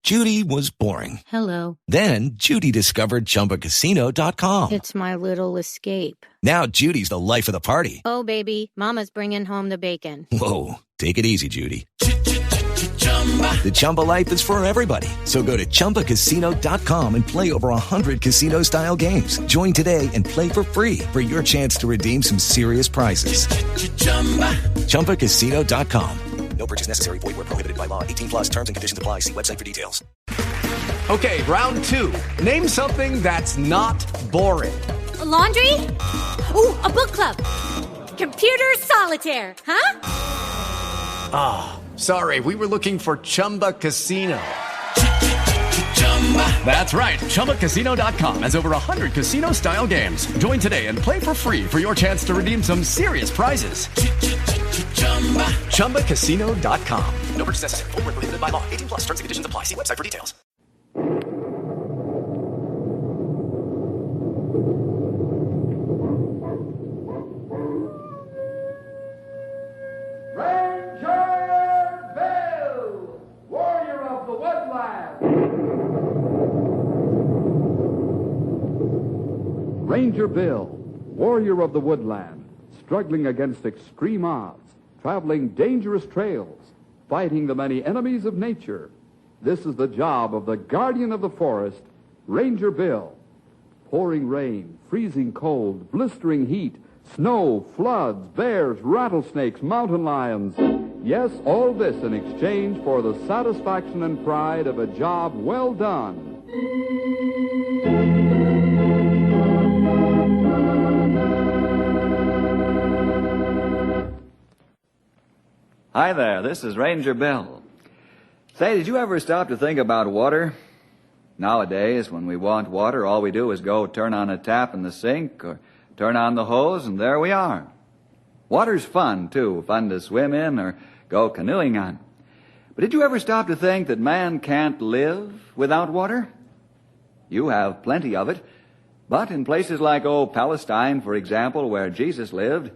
Judy was boring. Hello. Then Judy discovered ChumbaCasino.com. It's my little escape. Now Judy's the life of the party. Oh, baby, mama's bringing home the bacon. Whoa, take it easy, Judy. The Chumba life is for everybody. So go to ChumbaCasino.com and play over 100 casino-style games. Join today and play for free for your chance to redeem some serious prizes. ChumbaCasino.com. No purchase necessary. Void where prohibited by law. 18 plus terms and conditions apply. See website for details. Okay, round two. Name something that's not boring. A laundry? Ooh, a book club. Computer solitaire, huh? Ah, sorry. We were looking for Chumba Casino. That's right. ChumbaCasino.com has over 100 casino-style games. Join today and play for free for your chance to redeem some serious prizes. ChumbaCasino.com. No purchase necessary. Void where prohibited by law. 18 plus terms and conditions apply. See website for details. Ranger Bill, warrior of the woodland. Ranger Bill, warrior of the woodland, struggling against extreme odds, traveling dangerous trails, fighting the many enemies of nature. This is the job of the guardian of the forest, Ranger Bill. Pouring rain, freezing cold, blistering heat, snow, floods, bears, rattlesnakes, mountain lions. Yes, all this in exchange for the satisfaction and pride of a job well done. Hi there, this is Ranger Bill. Say, did you ever stop to think about water? Nowadays, when we want water, all we do is go turn on a tap in the sink or turn on the hose, and there we are. Water's fun, too, fun to swim in or go canoeing on. But did you ever stop to think that man can't live without water? You have plenty of it, but in places like, Palestine, for example, where Jesus lived,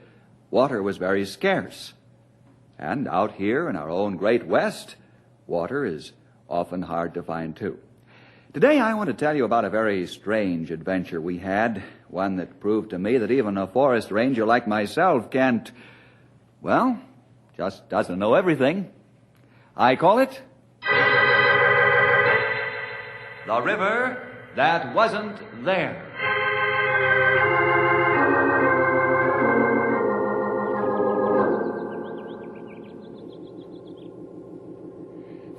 water was very scarce. And out here in our own great West, water is often hard to find, too. Today I want to tell you about a very strange adventure we had, one that proved to me that even a forest ranger like myself can't, just doesn't know everything. I call it The River That Wasn't There.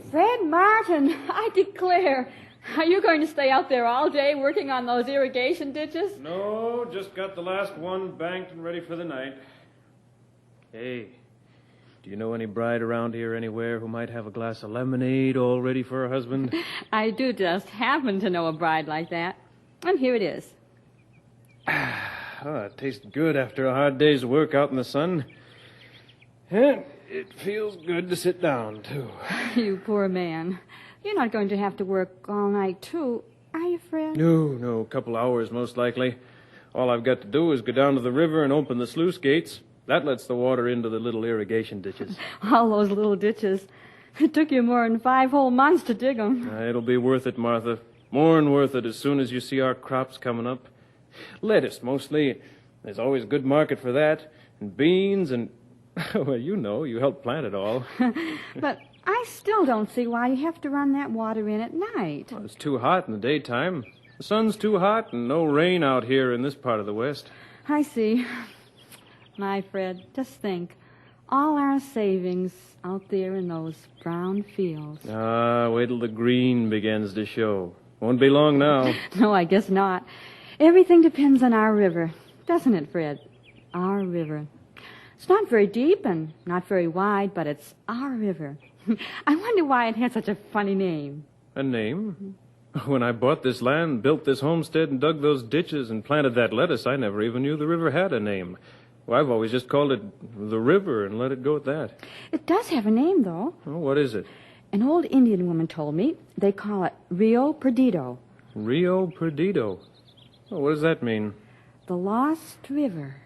Fred Martin, I declare. Are you going to stay out there all day working on those irrigation ditches? No, just got the last one banked and ready for the night. Hey, do you know any bride around here anywhere who might have a glass of lemonade all ready for her husband? I do just happen to know a bride like that. And here it is. It tastes good after a hard day's work out in the sun. And it feels good to sit down, too. You poor man. You're not going to have to work all night, too, are you, Fred? No, a couple hours most likely. All I've got to do is go down to the river and open the sluice gates. That lets the water into the little irrigation ditches. All those little ditches. It took you more than 5 whole months to dig them. It'll be worth it, Martha. More than worth it as soon as you see our crops coming up. Lettuce, mostly. There's always a good market for that. And beans and... Well, you helped plant it all. But I still don't see why you have to run that water in at night. Well, it's too hot in the daytime. The sun's too hot and no rain out here in this part of the West. I see. My Fred, just think. All our savings out there in those brown fields. Wait till the green begins to show. Won't be long now. No, I guess not. Everything depends on our river, doesn't it, Fred? Our river. It's not very deep and not very wide, but it's our river. I wonder why it had such a funny name. A name? When I bought this land, built this homestead, and dug those ditches and planted that lettuce, I never even knew the river had a name. Well, I've always just called it the river and let it go at that. It does have a name, though. Oh, what is it? An old Indian woman told me they call it Rio Perdido. Rio Perdido? Oh, what does that mean? The Lost River.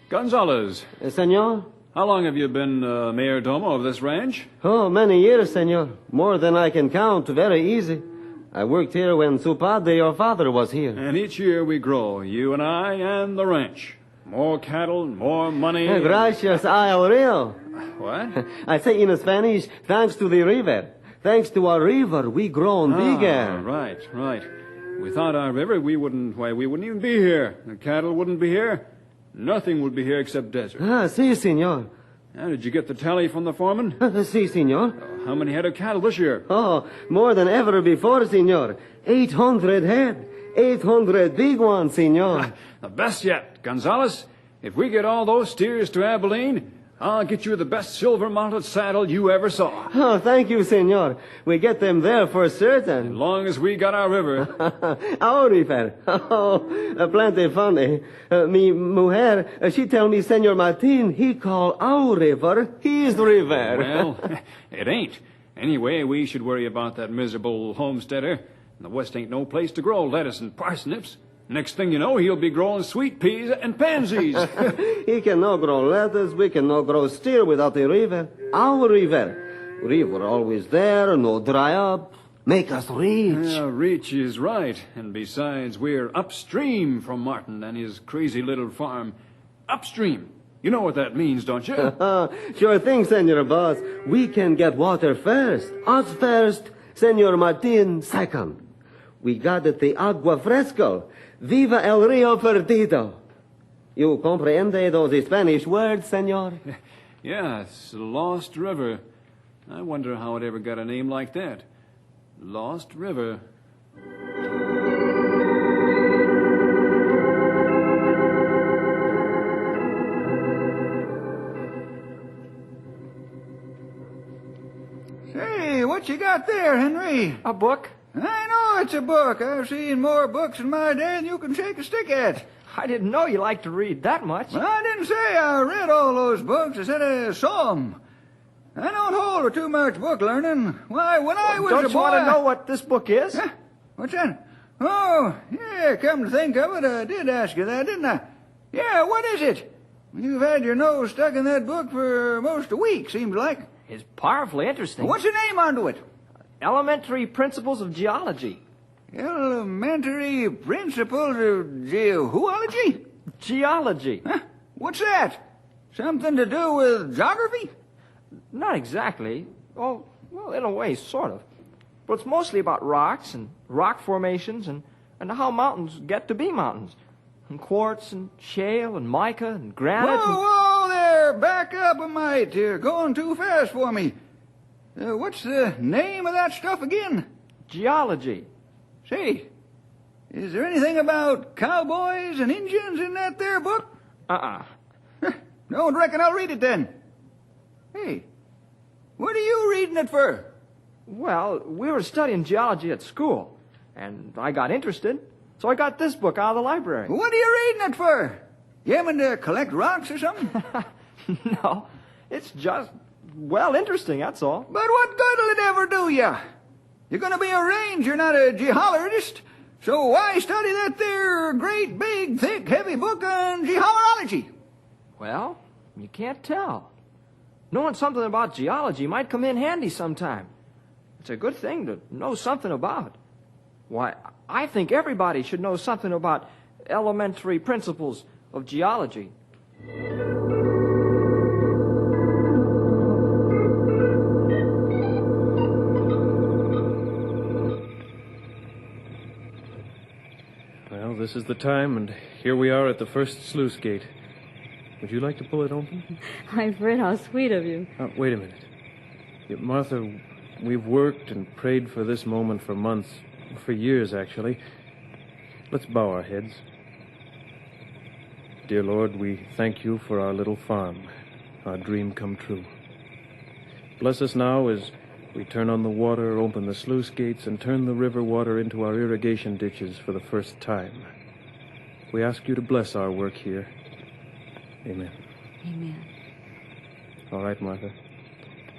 Gonzalez. Senor? How long have you been mayordomo of this ranch? Oh, many years, senor. More than I can count. Very easy. I worked here when su padre, your father, was here. And each year we grow, you and I and the ranch. More cattle, more money. Gracias al rio. What? I say in Spanish, thanks to the river. Thanks to our river, we grown bigger. Right. Without our river, we wouldn't even be here. The cattle wouldn't be here. Nothing would be here except desert. Si, senor. Now, did you get the tally from the foreman? Si, senor. How many head of cattle this year? Oh, more than ever before, senor. 800 head. 800 big ones, senor. The best yet. Gonzalez, if we get all those steers to Abilene, I'll get you the best silver-mounted saddle you ever saw. Oh, thank you, senor. We get them there for certain. As long as we got our river. Our river. Oh, plenty funny. Mi mujer, she tell me Senor Martin, he call our river his river. Well, it ain't. Anyway, we should worry about that miserable homesteader. The West ain't no place to grow lettuce and parsnips. Next thing you know, he'll be growing sweet peas and pansies. He cannot grow lettuce, we cannot grow steer without the river. Our river. River always there, no dry up. Make us rich. Rich is right. And besides, we're upstream from Martin and his crazy little farm. Upstream. You know what that means, don't you? Sure thing, Senor Boss. We can get water first. Us first, Senor Martin second. We got it the agua fresco. Viva el rio perdido. You comprende those Spanish words, senor? Yeah, it's Lost River. I wonder how it ever got a name like that. Lost River. Say, what you got there, Henry? A book? I know it's a book. I've seen more books in my day than you can shake a stick at. I didn't know you liked to read that much. Well, I didn't say I read all those books. I said I saw 'em. I don't hold with too much book learning. Why, when I was a boy... Don't you want to know what this book is? Huh? What's that? Oh, yeah, come to think of it, I did ask you that, didn't I? Yeah, what is it? You've had your nose stuck in that book for most a week, seems like. It's powerfully interesting. What's the name onto it? Elementary Principles of Geology. Elementary Principles of Geology? Geology. Huh? What's that? Something to do with geography? Not exactly. Oh, well, in a way, sort of. But it's mostly about rocks and rock formations and how mountains get to be mountains. And quartz and shale and mica and granite. Whoa, there! Back up a mite. You're going too fast for me. What's the name of that stuff again? Geology. Say, is there anything about cowboys and Indians in that there book? Don't reckon I'll read it then. Hey, what are you reading it for? Well, we were studying geology at school, and I got interested, so I got this book out of the library. What are you reading it for? You aiming to collect rocks or something? No, it's just, well, interesting, that's all. But what good'll it ever do you? You're going to be a ranger, not a geologist. So why study that there great, big, thick, heavy book on geology? Well, you can't tell. Knowing something about geology might come in handy sometime. It's a good thing to know something about. Why, I think everybody should know something about elementary principles of geology. Well, this is the time, and here we are at the first sluice gate. Would you like to pull it open? I've heard how sweet of you. Wait a minute. Martha, we've worked and prayed for this moment for months, for years, actually. Let's bow our heads. Dear Lord, we thank you for our little farm, our dream come true. Bless us now as we turn on the water, open the sluice gates, and turn the river water into our irrigation ditches for the first time. We ask you to bless our work here. Amen. Amen. All right, Martha.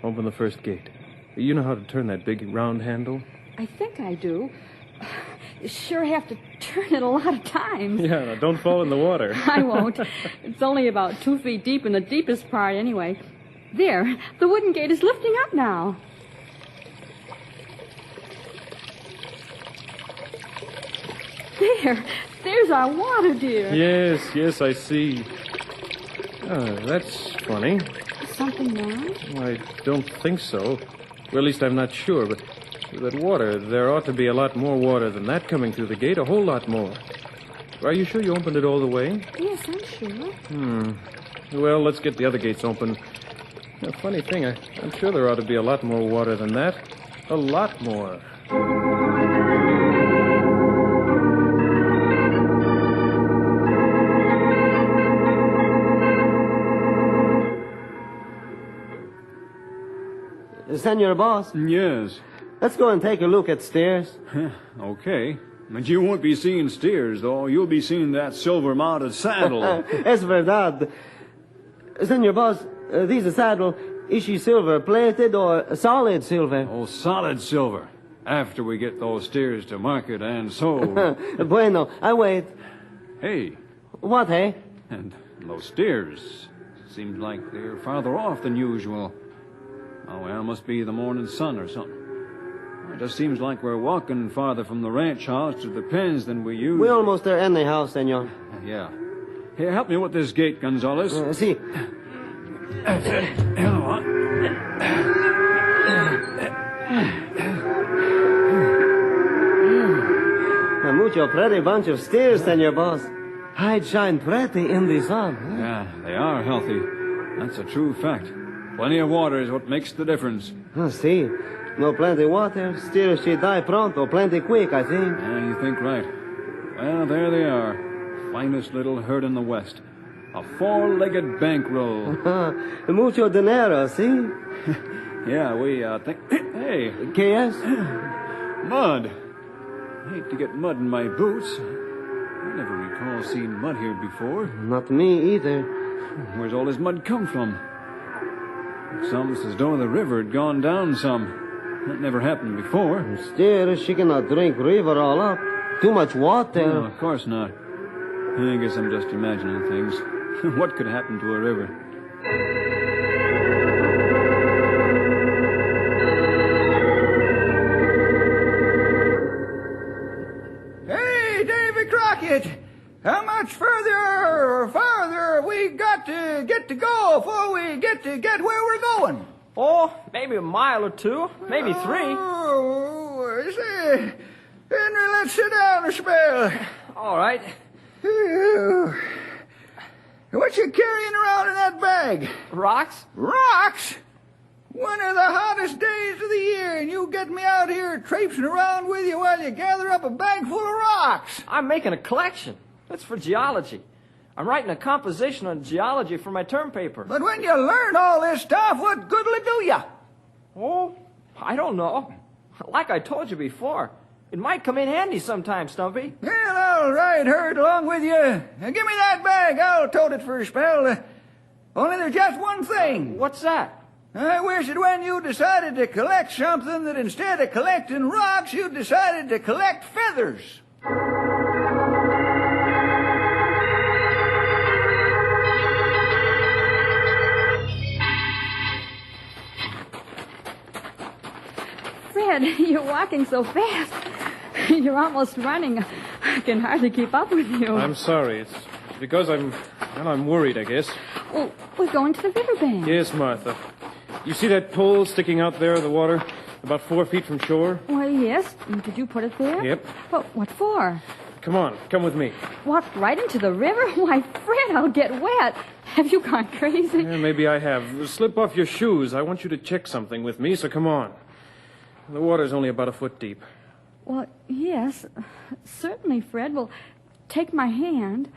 Open the first gate. You know how to turn that big round handle? I think I do. sure have to turn it a lot of times. Yeah, now don't fall in the water. I won't. It's only about 2 feet deep in the deepest part anyway. There, the wooden gate is lifting up now. There's our water, dear. Yes, I see. Oh, that's funny. Something wrong? I don't think so. Well, at least I'm not sure, but that water, there ought to be a lot more water than that coming through the gate, a whole lot more. Are you sure you opened it all the way? Yes, I'm sure. Well, let's get the other gates open. A funny thing, I'm sure there ought to be a lot more water than that. A lot more. Senor Boss? Yes. Let's go and take a look at stairs. Okay. But you won't be seeing steers, though. You'll be seeing that silver-mounted saddle. Es verdad. Senor Boss, this saddle, is she silver-plated or solid silver? Oh, solid silver. After we get those steers to market and sold. Bueno, I wait. Hey. What, hey? And those steers. Seems like they're farther off than usual. Oh, well, must be the morning sun or something. It just seems like we're walking farther from the ranch house to the pens than we used. We're almost there anyhow, senor. Yeah. Here, help me with this gate, Gonzales. See. That's it. Hello, on. A mucho pretty bunch of steers, senor Boss. Hide shine pretty in the sun. Huh? Yeah, they are healthy. That's a true fact. Plenty of water is what makes the difference. See. No plenty water, steers she die pronto, plenty quick, I think. Yeah, you think right. Well, there they are. Finest little herd in the West. A 4-legged bankroll. Mucho dinero, see? Yeah, we think... Hey. KS? Mud. I hate to get mud in my boots. I never recall seeing mud here before. Not me either. Where's all this mud come from? It's almost as though the river had gone down some. That never happened before. Still, she cannot drink river all up. Too much water. No, of course not. I guess I'm just imagining things. What could happen to a river? Hey, Davy Crockett! How much farther we got to get to go before we get where we're going? Oh, maybe a mile or two, maybe 3. Oh, say, Henry, let's sit down a spell. All right. What you carrying around in that bag? Rocks? Rocks? One of the hottest days of the year, and you get me out here traipsing around with you while you gather up a bag full of rocks. I'm making a collection. That's for geology. I'm writing a composition on geology for my term paper. But when you learn all this stuff, what good'll it do ya? Oh, I don't know. Like I told you before, it might come in handy sometime, Stumpy. Well, I'll ride herd along with you. Now, give me that bag. I'll tote it for a spell. Only there's just one thing. What's that? I wish that when you decided to collect something, that instead of collecting rocks, you decided to collect feathers. Fred, you're walking so fast. You're almost running. I can hardly keep up with you. I'm sorry. It's because I'm worried, I guess. Oh, we're going to the riverbank. Yes, Martha. You see that pole sticking out there in the water, about 4 feet from shore? Well, yes. Did you put it there? Yep. But what for? Come on, come with me. Walk right into the river? Why, Fred, I'll get wet. Have you gone crazy? Yeah, maybe I have. Slip off your shoes. I want you to check something with me, so come on. The water's only about 1 foot deep. Well, yes. Certainly, Fred. Well, take my hand.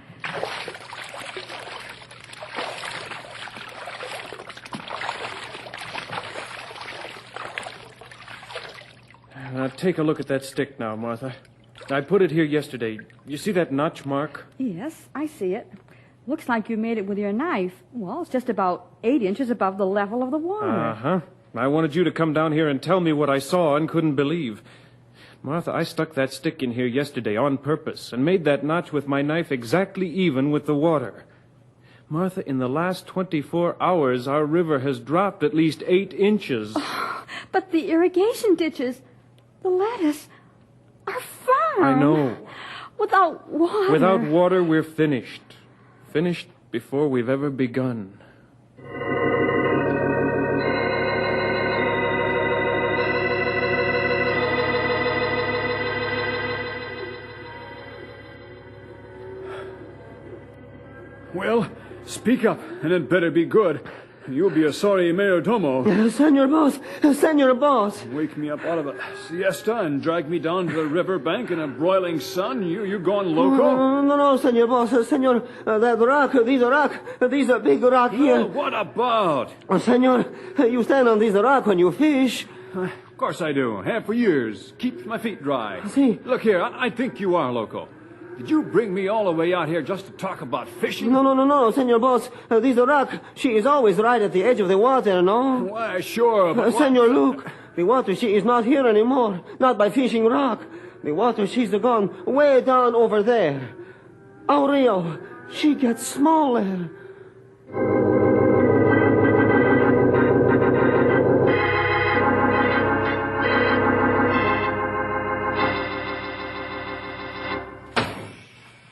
Now, take a look at that stick now, Martha. I put it here yesterday. You see that notch mark? Yes, I see it. Looks like you made it with your knife. Well, it's just about 8 inches above the level of the water. Uh-huh. I wanted you to come down here and tell me what I saw and couldn't believe. Martha, I stuck that stick in here yesterday on purpose and made that notch with my knife exactly even with the water. Martha, in the last 24 hours, our river has dropped at least 8 inches. Oh, but the irrigation ditches, the lettuce, our farm. I know. Without water. Without water, we're finished. Finished before we've ever begun. Well, speak up, and it better be good. You'll be a sorry mayordomo. Senor Boss, Senor Boss. Wake me up out of a siesta and drag me down to the riverbank in a broiling sun? You gone loco? No, Senor Boss. Senor, that rock, these are big rock here. What about? Senor, you stand on this rock when you fish. Of course I do. Have for years. Keeps my feet dry. See? Look here, I think you are loco. Did you bring me all the way out here just to talk about fishing? No, Senor Boss. This rock, she is always right at the edge of the water, no? Why, sure, but... Senor, look. The water, she is not here anymore. Not by fishing rock. The water, she's gone way down over there. Our Rio, she gets smaller.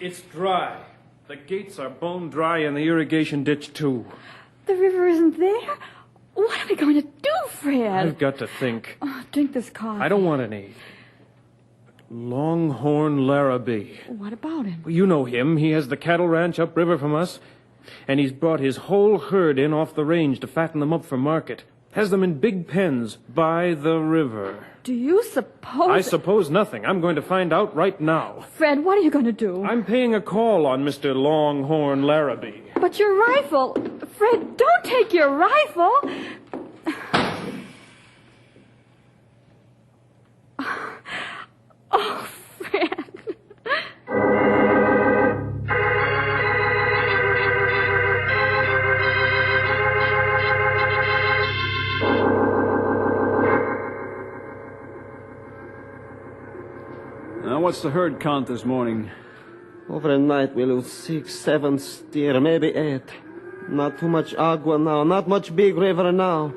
It's dry. The gates are bone dry and the irrigation ditch, too. The river isn't there? What are we going to do, Fred? I've got to think. Oh, drink this coffee. I don't want any. Longhorn Larrabee. What about him? You know him. He has the cattle ranch upriver from us. And he's brought his whole herd in off the range to fatten them up for market. Has them in big pens by the river. Do you suppose... I suppose nothing. I'm going to find out right now. Fred, what are you going to do? I'm paying a call on Mr. Longhorn Larrabee. But your rifle... Fred, don't take your rifle! Oh, Fred... Now, what's the herd count this morning? Overnight we lose 6, 7 steer, maybe 8. Not too much agua now, not much big river now.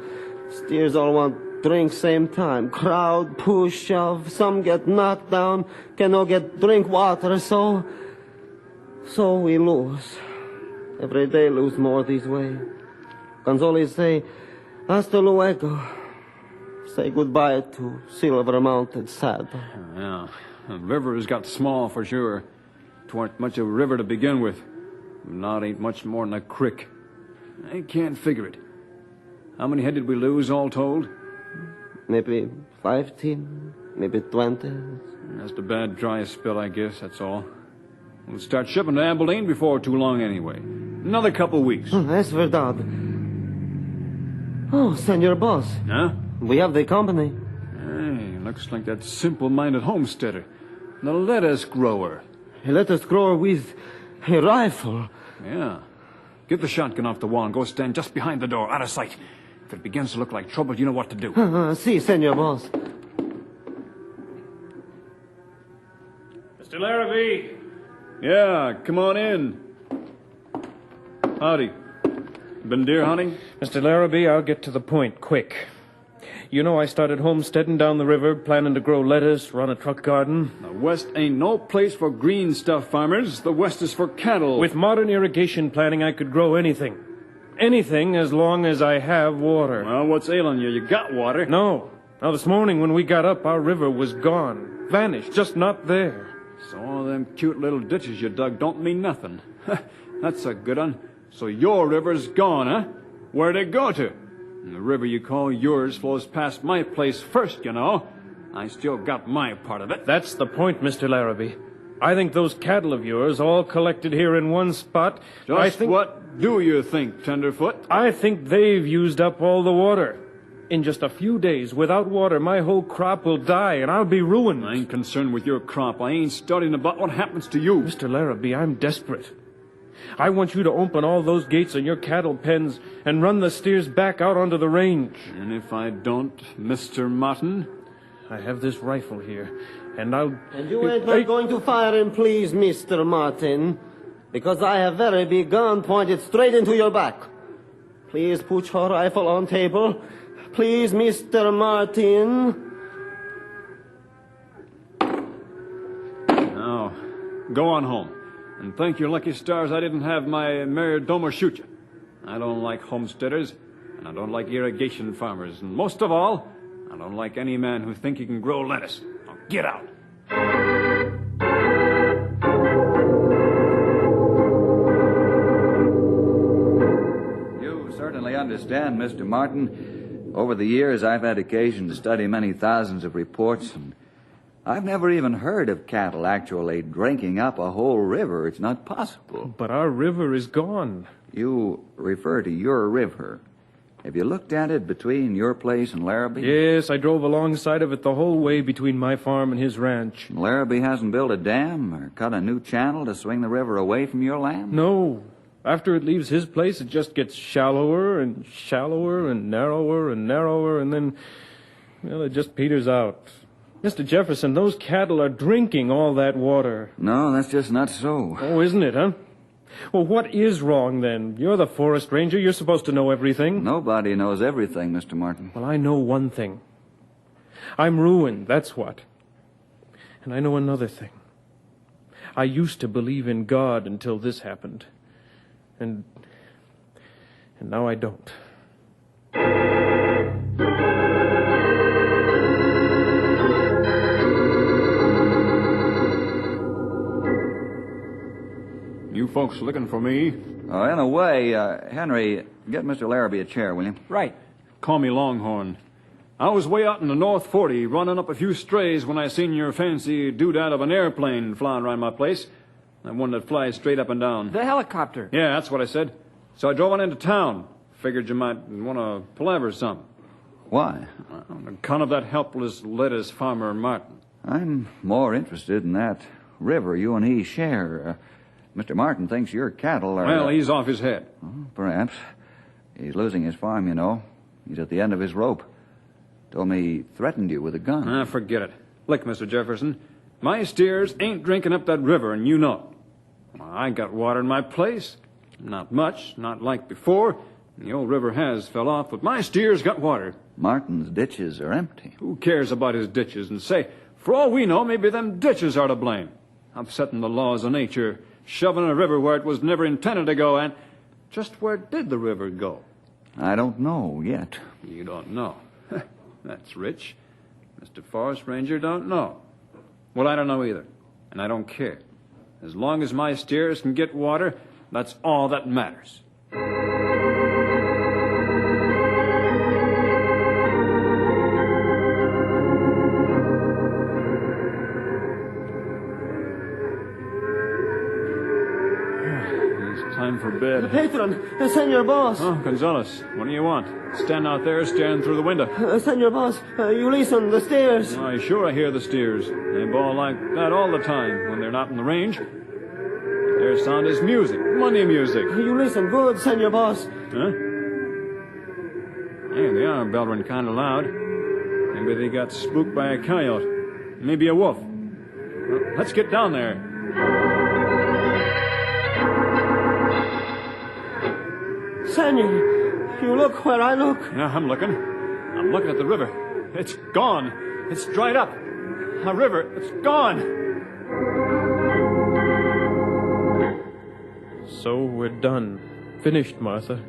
Steers all want drink same time. Crowd, push, shove, some get knocked down, cannot get drink water, so we lose. Every day lose more this way. Gonzales say, hasta luego. Say goodbye to Silver Mountain Saddle. Yeah. The river has got small for sure. Twarn't much of a river to begin with. Now it ain't much more than a creek. I can't figure it. How many head did we lose all told? Maybe 15, maybe 20. Just a bad dry spell, I guess, that's all. We'll start shipping to Abilene before too long anyway. Another couple weeks. Es verdad. Oh, Senor Boss. Huh? We have the company. Hey, looks like that simple-minded homesteader. The lettuce grower. A lettuce grower with a rifle. Yeah. Get the shotgun off the wall and go stand just behind the door, out of sight. If it begins to look like trouble, you know what to do. Si, Senor Boss. Mr. Larrabee. Yeah, come on in. Howdy. Been deer hunting? Mr. Larrabee, I'll get to the point quick. You know I started homesteading down the river, planning to grow lettuce, run a truck garden. The West ain't no place for green stuff, farmers. The West is for cattle. With modern irrigation planning, I could grow anything. Anything as long as I have water. Well, what's ailing you? You got water. No. Now, this morning when we got up, our river was gone. Vanished. Just not there. So all them cute little ditches you dug don't mean nothing. That's a good one. So your river's gone, huh? Where'd it go to? And the river you call yours flows past my place first, you know. I still got my part of it. That's the point, Mr. Larrabee. I think those cattle of yours, all collected here in one spot... What do you think, Tenderfoot? I think they've used up all the water. In just a few days, without water, my whole crop will die, and I'll be ruined. I ain't concerned with your crop. I ain't studying about what happens to you. Mr. Larrabee, I'm desperate. I want you to open all those gates in your cattle pens and run the steers back out onto the range. And if I don't, Mr. Martin? I have this rifle here. And I'll... And you ain't not going to fire him, please, Mr. Martin, because I have very big gun pointed straight into your back. Please put your rifle on table. Please, Mr. Martin. Now, go on home. And thank your lucky stars I didn't have my mayordomo shoot you. I don't like homesteaders, and I don't like irrigation farmers, and most of all, I don't like any man who think he can grow lettuce. Now get out. You certainly understand, Mr. Martin. Over the years, I've had occasion to study many thousands of reports, and I've never even heard of cattle actually drinking up a whole river. It's not possible. But our river is gone. You refer to your river. Have you looked at it between your place and Larrabee? Yes, I drove alongside of it the whole way between my farm and his ranch. Larrabee hasn't built a dam or cut a new channel to swing the river away from your land? No. After it leaves his place, it just gets shallower and shallower and narrower, and then, well, it just peters out. Mr. Jefferson, those cattle are drinking all that water. No, that's just not so. Oh, isn't it, huh? Well, what is wrong, then? You're the forest ranger. You're supposed to know everything. Nobody knows everything, Mr. Martin. Well, I know one thing. I'm ruined, that's what. And I know another thing. I used to believe in God until this happened. And now I don't. You folks looking for me? In a way, Henry, get Mr. Larrabee a chair, will you? Right. Call me Longhorn. I was way out in the North 40 running up a few strays when I seen your fancy doodad of an airplane flying around my place. That one that flies straight up and down. The helicopter. Yeah, that's what I said. So I drove on into town. Figured you might want to palaver some. Why? On account of that helpless lettuce farmer Martin. I'm more interested in that river you and he share. Mr. Martin thinks your cattle are... Well, he's off his head. Perhaps. He's losing his farm, you know. He's at the end of his rope. Told me he threatened you with a gun. Forget it. Look, Mr. Jefferson, my steers ain't drinking up that river, and you know it. I got water in my place. Not much, not like before. The old river has fell off, but my steers got water. Martin's ditches are empty. Who cares about his ditches? And say, for all we know, maybe them ditches are to blame. Upsetting the laws of nature, shoving a river where it was never intended to go, and just where did the river go? I don't know yet. You don't know. That's rich. Mr. Forest Ranger don't know. Well, I don't know either, and I don't care. As long as my steers can get water, that's all that matters. Time for bed. Patron, Senor Boss. Oh, Gonzales, what do you want? Stand out there, staring through the window. Senor Boss, you listen, the stairs. Why, sure I hear the steers. They bawl like that all the time when they're not in the range. Their sound is music, money music. You listen good, Senor Boss. Huh? Hey, they are bellowing kind of loud. Maybe they got spooked by a coyote. Maybe a wolf. Well, let's get down there. Senor, you look where I look. Yeah, I'm looking. I'm looking at the river. It's gone. It's dried up. A river. It's gone. So we're done. Finished, Martha.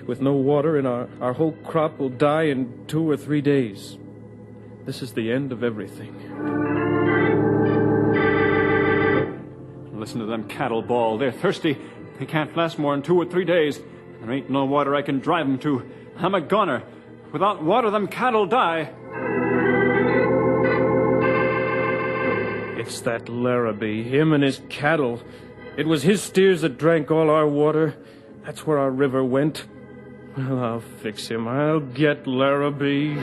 With no water, and our whole crop will die in 2 or 3 days. This is the end of everything. Listen to them cattle bawl. They're thirsty. They can't last more than 2 or 3 days. There ain't no water I can drive them to. I'm a gunner. Without water, them cattle die. It's that Larrabee, him and his cattle. It was his steers that drank all our water. That's where our river went. Well, I'll fix him. I'll get Larrabee.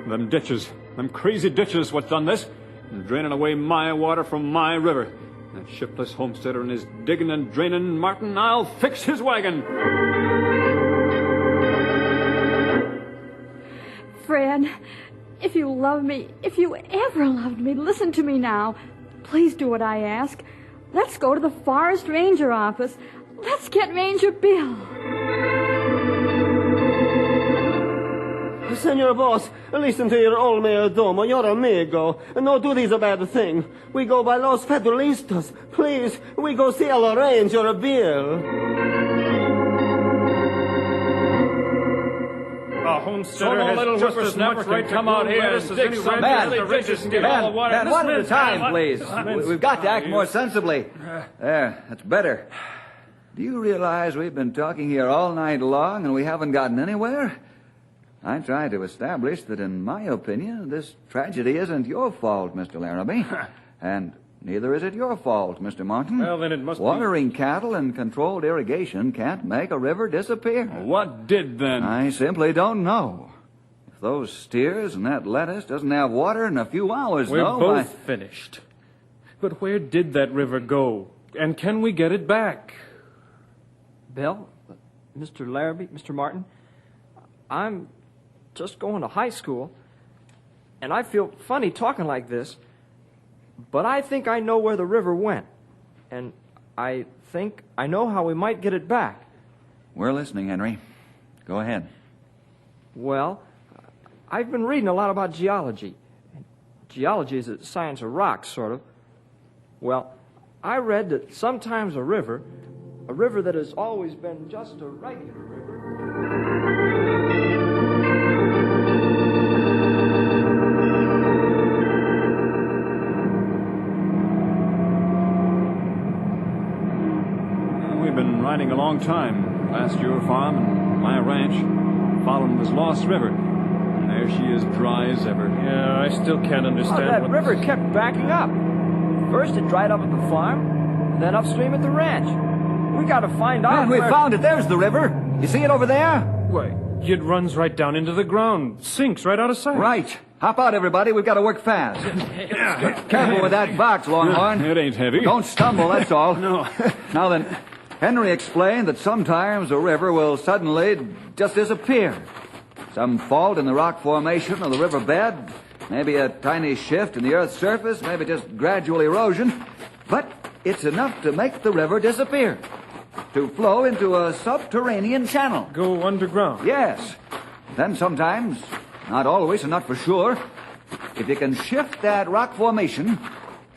Them ditches, them crazy ditches what's done this, and draining away my water from my river. That shiftless homesteader and his digging and draining Martin, I'll fix his wagon. Fred, if you love me, if you ever loved me, listen to me now. Please do what I ask. Let's go to the Forest Ranger office. Let's get Ranger Bill. Senor Boss, listen to your old mayordomo, your amigo. No do this bad thing. We go by Los Federalistas. Please, we go see El Ranger Bill. A homesteader has just as much right to come out here and dig some Man, man, one at a time, please. We've got to act more sensibly. There, that's better. Do you realize we've been talking here all night long and we haven't gotten anywhere? I tried to establish that, in my opinion, this tragedy isn't your fault, Mr. Larrabee. And neither is it your fault, Mr. Martin. Well, then it must be... Watering cattle and controlled irrigation can't make a river disappear. What did then? I simply don't know. If those steers and that lettuce doesn't have water in a few hours, We're both finished. But where did that river go? And can we get it back? Bill, Mr. Larrabee, Mr. Martin, I'm just going to high school, and I feel funny talking like this, but I think I know where the river went, and I think I know how we might get it back. We're listening, Henry. Go ahead. Well, I've been reading a lot about geology. Geology is the science of rocks, sort of. Well, I read that sometimes a river that has always been just a regular river... We've been riding a long time past your farm and my ranch, following this lost river. And there she is, dry as ever. Yeah, I still can't understand that river kept backing up. First it dried up at the farm, then upstream at the ranch. We gotta find out. Man, we found it. There's the river. You see it over there? Why, it runs right down into the ground, sinks right out of sight. Right. Hop out, everybody. We've got to work fast. Careful with that box, Longhorn. It ain't heavy. Don't stumble, that's all. No. Now then, Henry explained that sometimes a river will suddenly just disappear. Some fault in the rock formation of the riverbed, maybe a tiny shift in the earth's surface, maybe just gradual erosion, but it's enough to make the river disappear, to flow into a subterranean channel. Go underground? Yes. Then sometimes, not always and not for sure, if you can shift that rock formation,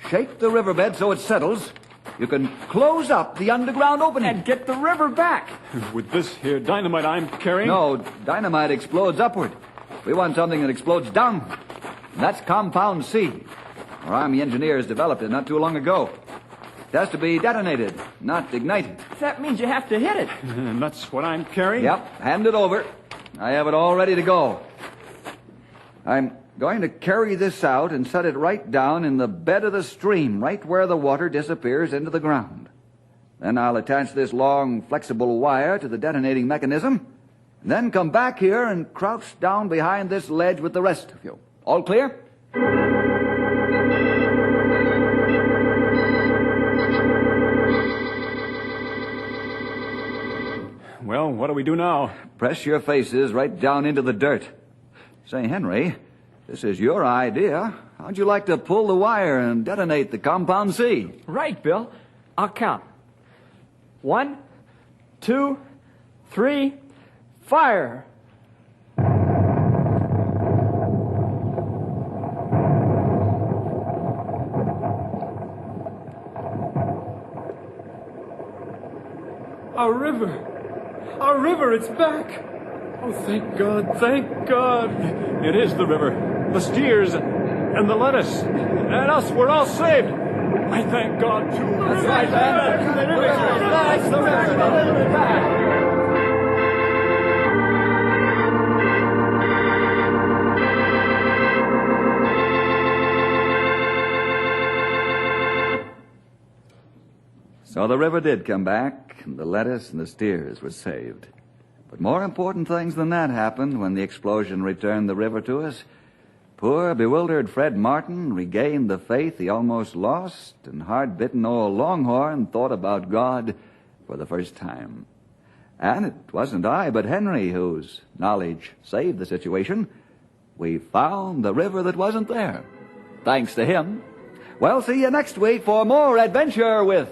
shape the riverbed so it settles, you can close up the underground opening. And get the river back. With this here dynamite I'm carrying? No, dynamite explodes upward. We want something that explodes downward. That's Compound C. Our Army engineers developed it not too long ago. It has to be detonated, not ignited. That means you have to hit it. And that's what I'm carrying? Yep, hand it over. I have it all ready to go. I'm going to carry this out and set it right down in the bed of the stream, right where the water disappears into the ground. Then I'll attach this long, flexible wire to the detonating mechanism, and then come back here and crouch down behind this ledge with the rest of you. All clear? Well, what do we do now? Press your faces right down into the dirt. Say, Henry, this is your idea. How'd you like to pull the wire and detonate the Compound C? Right, Bill. I'll count. 1, 2, 3, fire! Our river! Our river, it's back! Oh, thank God, thank God! It is the river, the steers, and the lettuce, and us, we're all saved! I thank God, too. That's right, man. That's the river back! So the river did come back, and the lettuce and the steers were saved. But more important things than that happened when the explosion returned the river to us. Poor, bewildered Fred Martin regained the faith he almost lost, and hard-bitten old Longhorn thought about God for the first time. And it wasn't I, but Henry, whose knowledge saved the situation. We found the river that wasn't there. Thanks to him. Well, see you next week for more adventure with